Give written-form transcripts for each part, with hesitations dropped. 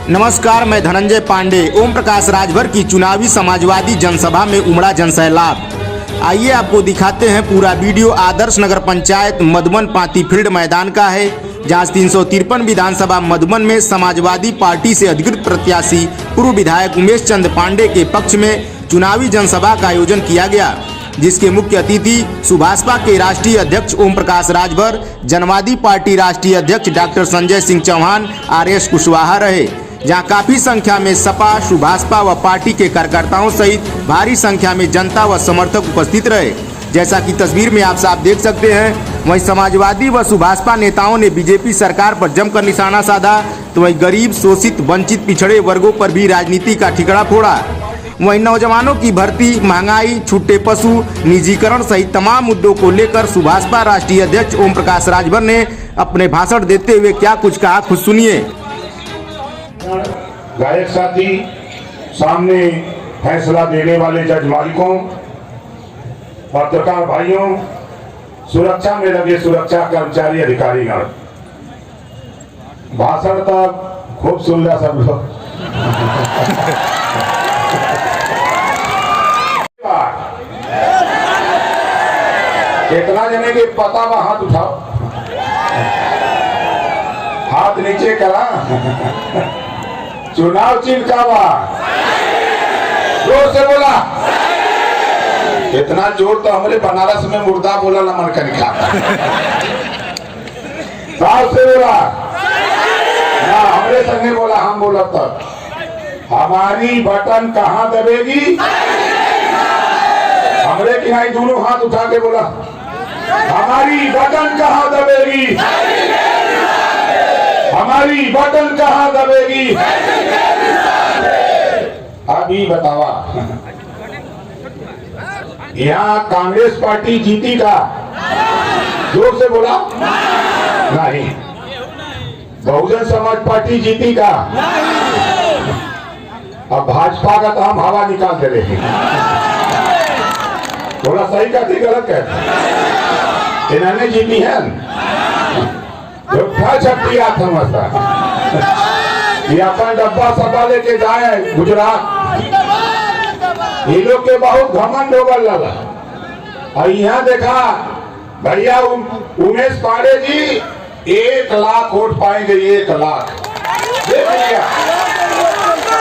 नमस्कार, मैं धनंजय पांडे। ओम प्रकाश राजभर की चुनावी समाजवादी जनसभा में उमड़ा जनसैलाब। आइए आपको दिखाते हैं पूरा वीडियो। आदर्श नगर पंचायत मधुबन पाती फील्ड मैदान का है, जहां 353 विधानसभा मधुबन में समाजवादी पार्टी से अधिकृत प्रत्याशी पूर्व विधायक उमेश चंद पांडे के पक्ष में चुनावी जनसभा का आयोजन किया गया, जिसके मुख्य अतिथि सुभाषपा के राष्ट्रीय अध्यक्ष ओम प्रकाश राजभर, जनवादी पार्टी राष्ट्रीय अध्यक्ष डॉक्टर संजय सिंह चौहान, आरएस कुशवाहा रहे। जहां काफी संख्या में सपा, सुभाषपा व पार्टी के कार्यकर्ताओं सहित भारी संख्या में जनता व समर्थक उपस्थित रहे, जैसा कि तस्वीर में आप साफ देख सकते हैं। वहीं समाजवादी व सुभाषपा नेताओं ने बीजेपी सरकार पर जमकर निशाना साधा, तो वहीं गरीब, शोषित, वंचित, पिछड़े वर्गों पर भी राजनीति का ठिकरा फोड़ा। वहीं नौजवानों की भर्ती, महंगाई, छूटे पशु, निजीकरण सहित तमाम मुद्दों को लेकर सुभाषपा राष्ट्रीय अध्यक्ष ओम प्रकाश राजभर ने अपने भाषण देते हुए क्या कुछ कहा, खुद सुनिए। गायक साथी, सामने फैसला देने वाले जज मालिकों, पत्रकार भाइयों, सुरक्षा में लगे सुरक्षा कर्मचारी, अधिकारीगण, भाषण तक खूब सुन लिया सब लोग। कितना जने के पता बा, हाथ उठाओ, हाथ नीचे करा। चुनाव चिन्ह का बा, जोर से बोला। इतना जोर तो हमारे बनारस में मुर्दा बोला ना, मन कर निकाल। साफ से बोला ना, हमरे संगे बोला, हम बोला तब। हमारी बटन कहाँ दबेगी? हमरे की नहीं, दोनों हाथ उठा के बोला, हमारी बटन कहाँ दबेगी? हमारी बटन कहाँ दबेगी? अभी बतावा, यहाँ कांग्रेस पार्टी जीती का? जोर से बोला। नहीं। बहुजन समाज पार्टी जीती का? अब भाजपा का तो हम हवा निकाल दे रहे हैं। थोड़ा सही कहती, गलत कहती? इन्होंने जीती है, छपटिया समझता ये अपन डब्बा सब्बा लेके जाए गुजरात। ये लोग के बहुत घमंड हो गल लगा। और यहाँ देखा भैया उमेश पांडे जी 1 लाख वोट पाएंगे, 1 लाख। देख लिया।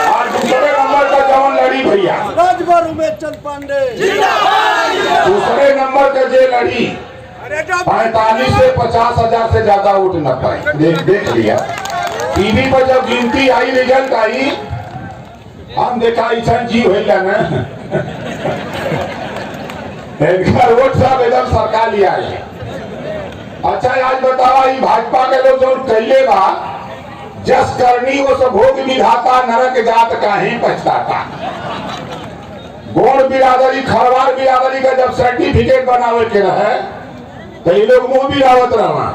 और दूसरे नंबर का जवान लड़ी भैया राजभर उमेश चंद पांडे। दूसरे नंबर का जे लड़ी 45 से 50 हजार से ज्यादा वोट न पाए। देख लिया। टीवी पर जब गिनती आई, रिजल्ट आई, हम देखा ऐसा जी हो ना, वोट सब एकदम सरकार लिया है। अच्छा, आज बतावा, भाजपा के लोग जो कैले बा, जस करनी वो सब भोग विधाता, नरक जात काहे पछताता। गोड़ बिरादरी, खरवार बिरादरी का जब सर्टिफिकेट बनावे के रहे, तो ये लोग मुंह भी रावत रहा।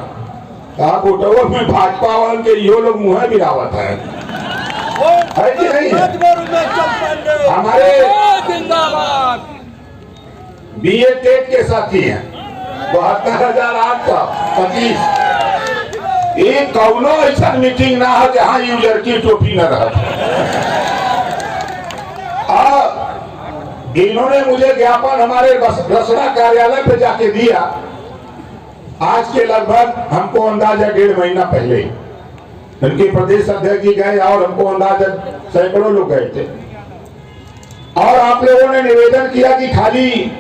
कहा फोटो में भाजपा वाले के यो लोग मुंह भी रावत है कि नहीं है? हमारे बीए टेट के साथी हैं 72,825। एक कौनो ऐसा मीटिंग ना हो जहां यूजर की टोपी न रहा। इन्होंने मुझे ज्ञापन हमारे रसना कार्यालय पे जाके दिया, आज के लगभग हमको अंदाजा 1.5 महीना पहले। इनके प्रदेश अध्यक्ष जी गए और हमको अंदाजा सैकड़ों लोग गए थे। और आप लोगों ने निवेदन किया कि खाली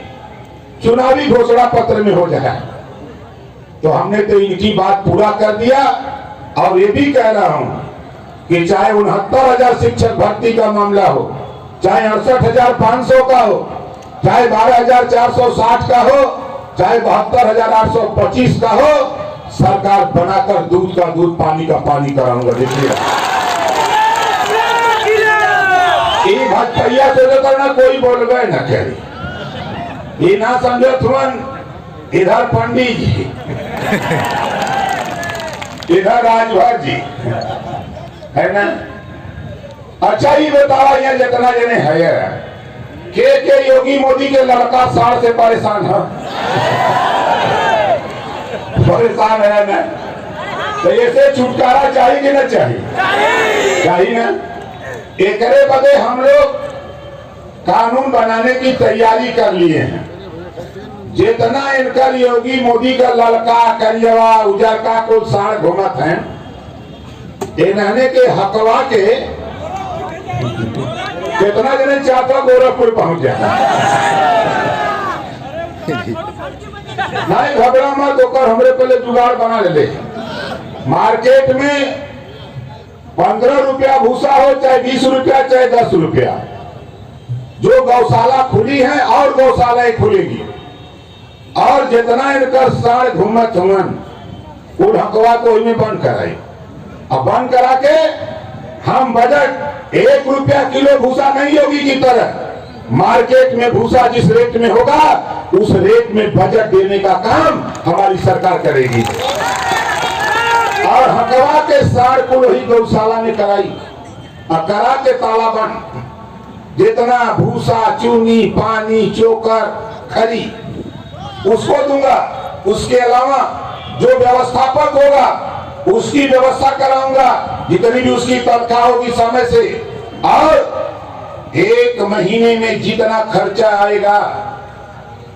चुनावी घोषणा पत्र में हो जाए, तो हमने तो इनकी बात पूरा कर दिया। और ये भी कह रहा हूं कि चाहे 69,000 शिक्षक भर्ती का मामला हो, चाहे 68,500 का हो, चाहे 12,460 का हो, चाहे 72,825 का हो, सरकार बनाकर दूध का दूध, पानी का पानी कराऊंगा। देखिए, ये भटकैया से करना, कोई बोल गए न करी। ये ना समझो तुरंत, इधर पंडित जी, इधर राजभर जी है ना। अच्छा, ये बतावा, यहाँ जितना जने है के योगी मोदी के लड़का साड़ से परेशान है? परेशान है ना। तो ऐसे छुटकारा चाहिए कि ना चाहिए? चाहिए ना। एकरे बदे हम लोग कानून बनाने की तैयारी कर लिए हैं। जितना इनकर योगी मोदी का ललका करियवा उजरका को साड़ घूमत हैं, इन्हने के हकवा के कितना जने चाहता गोरखपुर पहुंच जाए। नहीं घबरा मत होकर हमरे पहले जुगाड़ बना ले। मार्केट में 15 रुपया भूसा हो, चाहे 20 रुपया, चाहे 10 रुपया, जो गौशाला खुली है और गौशालाएं खुलेगी, और जितना इनका साढ़ घूमत हुन उन हकवा को इनमें बंद कराई। अब बंद करा के हम बजट 1 रुपया किलो भूसा नहीं होगी की तरह मार्केट में भूसा जिस रेट में होगा उस रेट में बजट देने का काम हमारी सरकार करेगी। और हकवा के साढ़ को वही गौशाला में कराई और करा के ताला बंद। जितना भूसा, चूनी, पानी, चोकर, खरी उसको दूंगा। उसके अलावा जो व्यवस्थापक होगा उसकी व्यवस्था कराऊंगा, जितनी भी उसकी तनख्वाह होगी समय से। और 1 महीने में जितना खर्चा आएगा,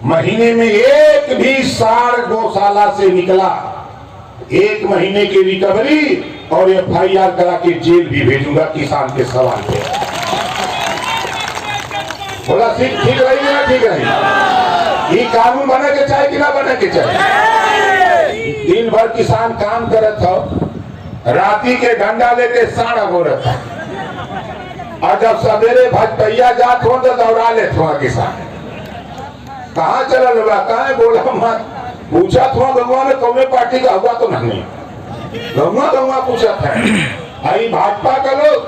महीने में एक भी साढ़ गौशाला से निकला 1 महीने की रिकवरी और FIR करा के जेल भी भेजूंगा किसान के सवाल पे। बोला ठीक रही ना? ठीक रही। ये कानून बने के चाहे कि ना बने के चाहे? दिन भर किसान काम करत हो, राती के डंडा लेके साढ़ गोरत हो, और जब सवेरे भजपैया जात हो तो दौड़ा लेत हो किसान। कहाँ चलल बा? कहाँ बोला मत पूछत हो गंगा में कौने पार्टी का हुआ तो नहीं, गंगा पूछत है। आई भाजपा का लोग,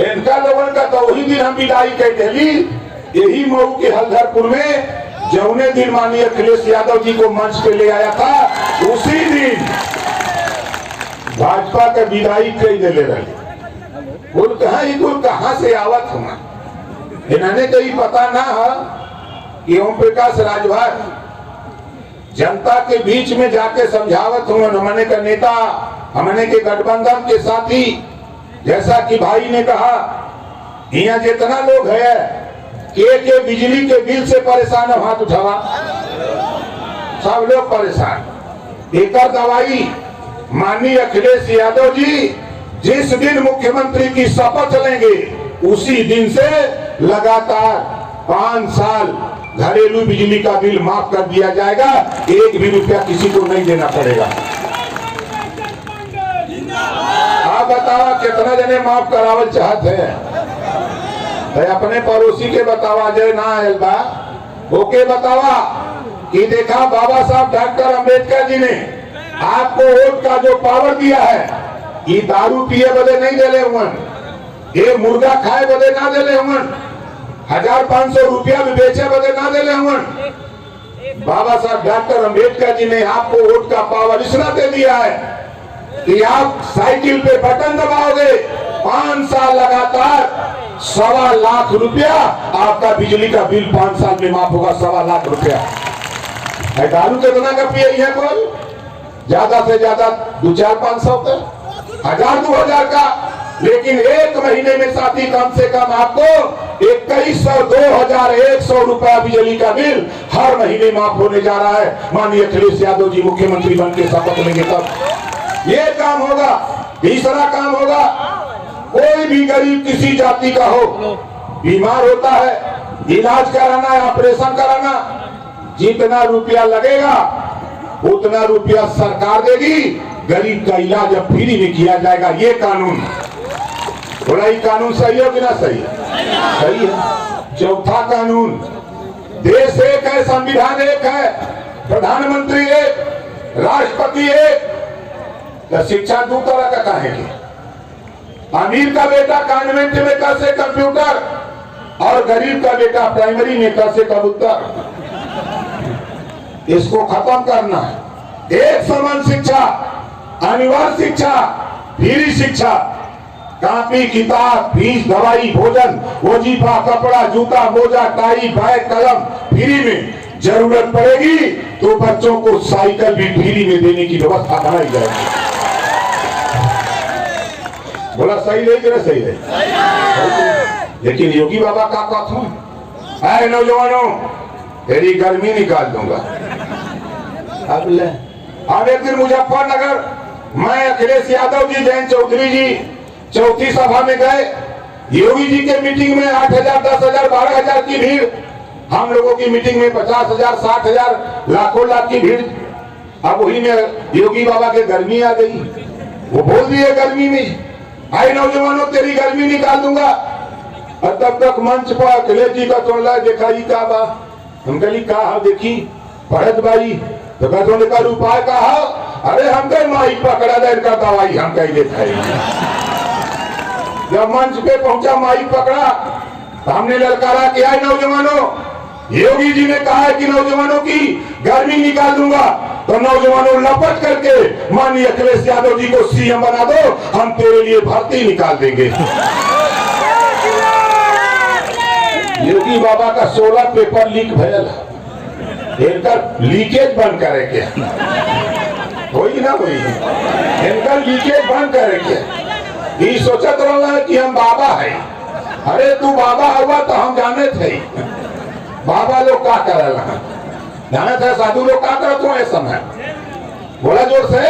इनका लोगों का तो वही दिन हम विदाई कह दिली। यही मऊ के हल्दरपुर में जौने दिन माननीय अखिलेश यादव जी को मंच पे ले आया था, उसी दिन भाजपा का विदाई कह दिले रहे। बोल कहाँ से आवत हुआ? इन्होंने कहीं पता ना है कि ओम प्रकाश राजभर जनता के बीच में जाके समझावत हुआ। हमने का नेता, हमने के गठबंधन के साथी, जैसा कि भाई ने कहा, यहाँ जितना लोग है के बिजली के बिल से परेशान है, हाथ उठावा। सब लोग परेशान। एक दवाई माननीय अखिलेश यादव जी जिस दिन मुख्यमंत्री की शपथ लेंगे उसी दिन से लगातार 5 साल घरेलू बिजली का बिल माफ कर दिया जाएगा। 1 भी रुपया किसी को नहीं देना पड़ेगा। आप बताओ कितना जने माफ करावल चाहते हैं? अपने पड़ोसी के बतावा, जय ना बा ओके बतावा कि देखा बाबा साहब डॉक्टर अंबेडकर जी ने आपको वोट का जो पावर दिया है, ये दारू पिए बदे नहीं देले हुए, ये मुर्गा खाए बदे ना देले हुए, 1500 रुपया भी बेचे बदे ना देले हुए। बाबा साहब डॉक्टर अंबेडकर जी ने आपको वोट का पावर इसलिए दे दिया है कि आप साइकिल पे बटन दबाओगे, 5 साल लगातार 1.25 लाख रुपया आपका बिजली का बिल 5 साल में माफ होगा। 1.25 लाख रुपया। दारू कितना का पिए है? कोई ज्यादा से ज्यादा 200-500 का, 1000-2000 का, लेकिन 1 महीने में साथी कम से कम आपको 2100-2100 रुपया बिजली का बिल हर महीने माफ होने जा रहा है। माननीय अखिलेश यादव जी मुख्यमंत्री बन के शपथ लेंगे तब ये काम होगा। तीसरा काम होगा, कोई भी गरीब किसी जाति का हो, बीमार होता है, इलाज कराना है, ऑपरेशन कराना, जितना रुपया लगेगा उतना रुपया सरकार देगी। गरीब का इलाज अब फ्री में किया जाएगा। ये कानून, बोला ये कानून सही हो कि ना सही? सही है। चौथा कानून, देश एक है, संविधान एक है, प्रधानमंत्री एक, राष्ट्रपति एक, तो शिक्षा 2 तरह का कहेंगे। अमीर का बेटा कॉन्वेंट में कैसे कंप्यूटर और गरीब का बेटा प्राइमरी में कैसे कबूतर। इसको खत्म करना है। एक समान शिक्षा, अनिवार्य शिक्षा, फ्री शिक्षा, कॉपी किताब, फीस, दवाई, भोजन, वजीफा, कपड़ा, जूता, मोजा, टाई, बैग, कलम फ्री में। जरूरत पड़ेगी तो बच्चों को साइकिल भी फ्री में देने की व्यवस्था बनाई जाएगी। बोला सही रही कि ना सही रही? लेकिन योगी बाबा का कथन, ऐ नौजवानों तेरी गर्मी निकाल दूंगा। अब एक दिन मुजफ्फरनगर मैं, अखिलेश यादव जी, जयंत चौधरी जी चौथी सभा में गए। योगी जी के मीटिंग में 8,000, 10,000, 12,000 की भीड़, हम लोगों की मीटिंग में 50,000, 60,000, लाखों लाख की भीड़। अब वही में योगी बाबा के गर्मी आ गई। वो बोल दिए गर्मी में, आए नौजवानों तेरी गर्मी निकाल दूंगा। और तब तक मंच पर अखिलेश जी का सुन ला, देखा ही का बा, हम कही कहा देखी पढ़त बाई तो कहते का उपाय कहा, अरे हम कहीं माई पकड़ा दे का दवाई हम कहीं देता है। जब मंच पे पहुंचा माई पकड़ा तो हमने ललकारा कि आए नौजवानों, योगी जी ने कहा है कि नौजवानों की गर्मी निकाल दूंगा, तो नौजवानों लपट करके माननीय अखिलेश यादव जी को सीएम बना दो, हम तेरे लिए भर्ती निकाल देंगे। योगी बाबा का 16 पेपर लीक भयल, इनका लीकेज बंद करे क्या? होई ना होई, इनका लीकेज बंद करे क्या? ये सोचत रहा है कि हम बाबा है। अरे तू बाबा हुआ तो हम जाने थे बाबा लोग का करेला, जाने थे साधु लोग का करते हो ऐसा समय। बोला जोर से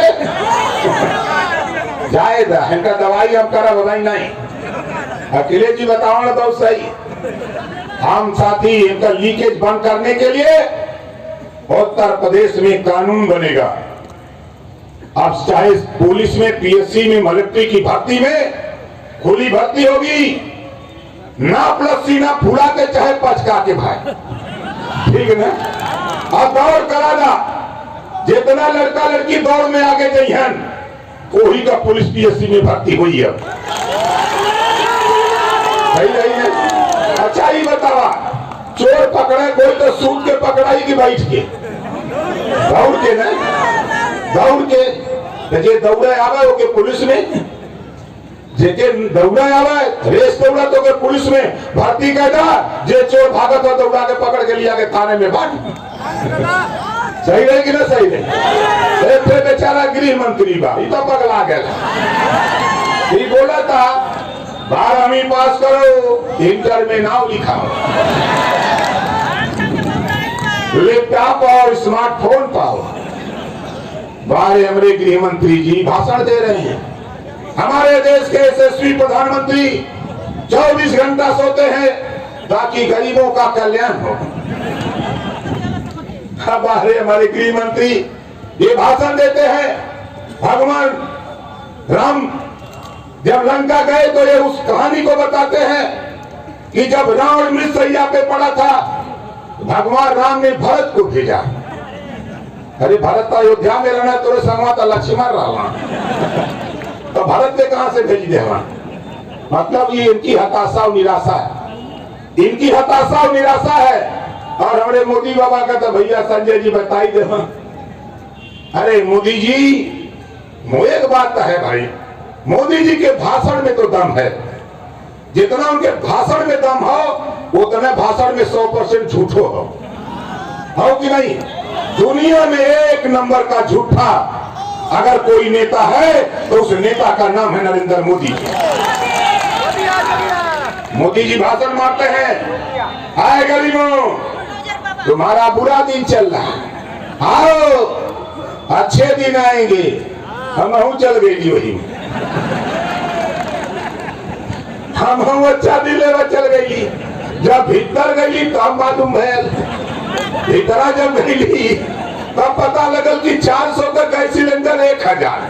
जाएगा, इनका दवाई हम करा बताई नहीं। अखिलेश जी बताओ ना बहुत सही, हम साथी इनका लीकेज बंद करने के लिए उत्तर प्रदेश में कानून बनेगा। अब चाहे पुलिस में, पीएससी में, मिलिट्री की भर्ती में खुली भर्ती होगी, ना प्लस सीना फूला के चाहे पचका के भाई, ठीक है ना? अब दौड़ कराना, जितना लड़का लड़की दौड़ में आगे जइहन वही का पुलिस पीएससी में भर्ती हुई है। सही रही है? अच्छा ही बतावा, चोर पकड़े कोई तो सूट के पकड़ाई की बैठ के, दौड़ के ना, दौड़ के जे दौड़े आवे ओके पुलिस में, जेके दौड़ा आवे रेस दौड़ा तो के पुलिस में भर्ती कर दा, जे चोर भागत हो दौड़ा के पकड़ के लिया के थाने में बांट। सही रही कि ना सही रही? फिर बेचारा गृह मंत्री बा, ये तो पगला गया। ये बोला था 12वीं पास करो, इंटर में नाम लिखाओ, लैपटॉप और स्मार्टफोन पाओ। बारे हमारे गृह मंत्री जी भाषण दे रहे हैं, हमारे देश के यशस्वी प्रधानमंत्री 24 घंटा सोते हैं ताकि गरीबों का कल्याण हो। हमारे गृह मंत्री ये भाषण देते हैं, भगवान राम जब लंका गए तो ये उस कहानी को बताते हैं कि जब रावण मृतशैया पे पड़ा था, भगवान राम ने भरत को भेजा। अरे भरत तो अयोध्या में रहना, तोरे संगवा तो लक्ष्मण रहा, तो भरत ने कहां से भेज दिया? मतलब ये इनकी हताशा और निराशा है, इनकी हताशा और निराशा है। और हमारे मोदी बाबा का तो भैया संजय जी बताई दे। अरे मोदी जी, एक बात है भाई, मोदी जी के भाषण में तो दम है, जितना उनके भाषण में दम हो उतना भाषण में 100% झूठो हो कि नहीं? दुनिया में एक नंबर का झूठा अगर कोई नेता है तो उस नेता का नाम है नरेंद्र मोदी जी। मोदी जी भाषण मारते हैं, आए गरीबों तुम्हारा बुरा दिन चल रहा है, आओ अच्छे दिन आएंगे। हम चल गई वही, हम अच्छा दिन लेवा चल गई। जब भीतर गई तब मालूम है, भीतरा जब गई तब पता लगल कि 400 का गैस सिलेंडर 1000,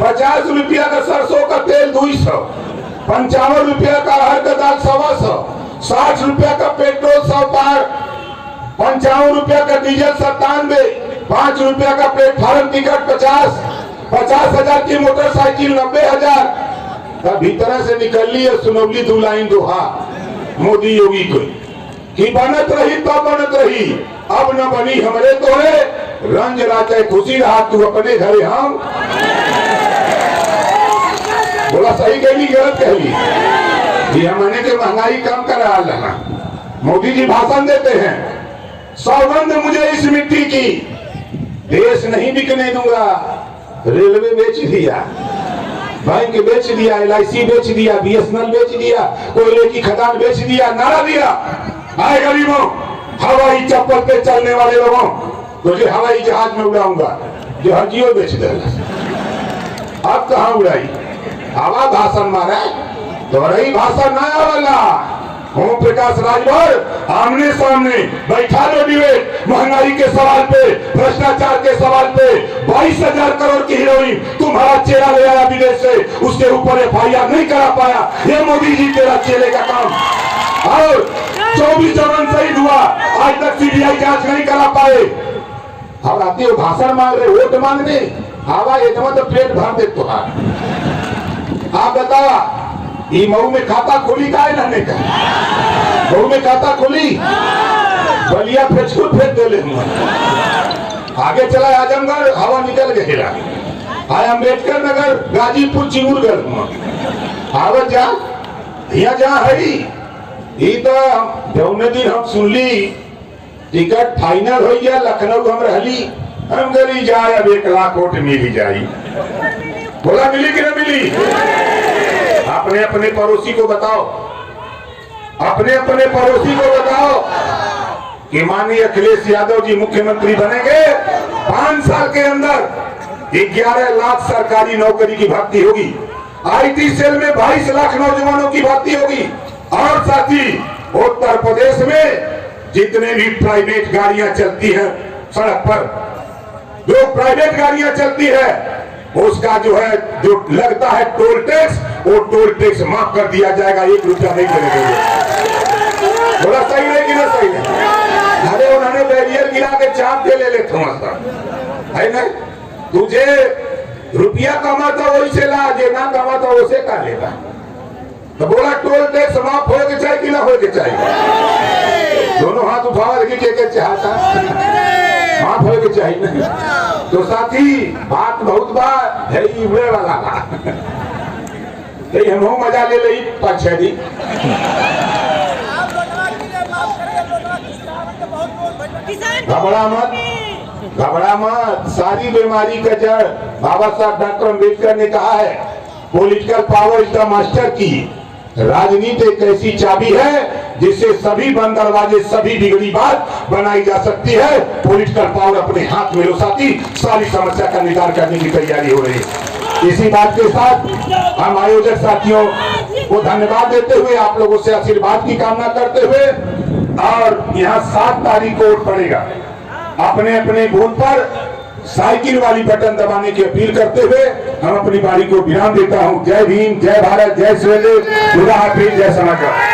50 रुपया का सरसों का तेल 200, 55 रुपया का अरहर का दाल 125, 60 रुपया का पेट्रोल 100 पार, 55 रुपया का डीजल 97, 5 रुपया का प्लेटफार्म टिकट 50, 50,000 की मोटरसाइकिल 90,000। तब भीतर से निकल ली और सुनौली 2 लाइन दोहा मोदी योगी को कि बनत रही तो बनत रही, अब न बनी हमरे तोरे, रंज राचे खुशी रहा तू अपने घरे हम। बोला सही कहली गलत कहली? ये हमने के महंगाई कम करा लगा। मोदी जी भाषण देते हैं, सौगंध मुझे इस मिट्टी की, देश नहीं बिकने दूंगा, रेलवे बेच दिया, बैंक बेच दिया, LIC बेच दिया, BSNL बेच दिया, कोयले की खदान बेच दिया, नारा दिया, आए गरीबों, हवाई चप्पल पे चलने वाले लोगों तो जो हवाई जहाज में उड़ाऊंगा, जो हजियो बेच देगा। अब कहाँ उड़ाई, हवा भाषण मारा तो रही भाषण नया वाला। ओम प्रकाश राजभर आमने सामने बैठा लो डिबेट, महंगाई के सवाल पे, भ्रष्टाचार के सवाल पे। 22,000 करोड़ की हीरोइन तुम्हारा चेहरा ले आया विदेश से, उसके ऊपर FIR नहीं करा पाया। ये मोदी जी तेरा चेहरे का काम। और 24 जवान शहीद हुआ, आज तक CBI जांच नहीं करा पाए। अब आते हो भाषण मांग रहे, वोट मांगने, हवा इतना तो पेट भर दे तो। आप बताओ, ये मऊ में खाता खोली का है ना का? मऊ में खाता खोली, बलिया फेंक दे ले। आगे चला आजमगढ़, हवा निकल गया। आया अम्बेडकर नगर, गाजीपुर, चिमूरगढ़, आवत जा यहाँ जहाँ है ये तो जौने दिन हम सुन ली टिकट फाइनल हो गया, लखनऊ हम रहली, हम गली जाए अब 1 लाख वोट मिली जाई। बोला मिली कि नहीं मिली? अपने अपने पड़ोसी को बताओ, अपने अपने पड़ोसी को बताओ कि माननीय अखिलेश यादव जी मुख्यमंत्री बनेंगे, 5 साल के अंदर 11 लाख सरकारी नौकरी की भर्ती होगी, IT सेल में 22 लाख नौजवानों की भर्ती होगी। और साथ ही उत्तर प्रदेश में जितने भी प्राइवेट गाड़ियां चलती हैं सड़क पर, जो प्राइवेट गाड़ियां चलती है उसका जो है जो लगता है टोल टैक्स, वो टोल टैक्स माफ कर दिया जाएगा, 1 रुपया नहीं लगेगा। बोला सही है कि ना सही है? अरे उन्होंने बैरियर गिरा के चाप के ले लेते है ना। तुझे रुपया कमाता वैसे ला, जे ना कमाता वैसे का लेगा। तो बोला टोल टैक्स माफ हो के चाहिए कि ना हो के चाहिए? दोनों हाथ उठावा लगी के चाहता माफ हो के चाहिए नहीं। तो साथी बात बहुत बात है, इबड़े वाला बात हम मजा ले ली 5-6 दिन। घबरा मत, घबरा मत, सारी बीमारी का जड़ बाबा साहब डॉक्टर अम्बेडकर ने कहा है, political power is the master की। राजनीति एक ऐसी चाबी है जिससे सभी बंद दरवाजे, सभी बिगड़ी बात बनाई जा सकती है। पॉलिटिकल पावर अपने हाथ में लो साथी, सारी समस्या का निदान करने की तैयारी हो रही है। इसी बात के साथ हम आयोजक साथियों को धन्यवाद देते हुए, आप लोगों से आशीर्वाद की कामना करते हुए, और यहाँ 7 तारीख को वोट पड़ेगा, अपने अपने बूथ पर साइकिल वाली बटन दबाने की अपील करते हुए हम अपनी बारी को विराम देता हूँ। जय भीम, जय भारत, जय श्री, खुदा हाफिज, जय समाचार।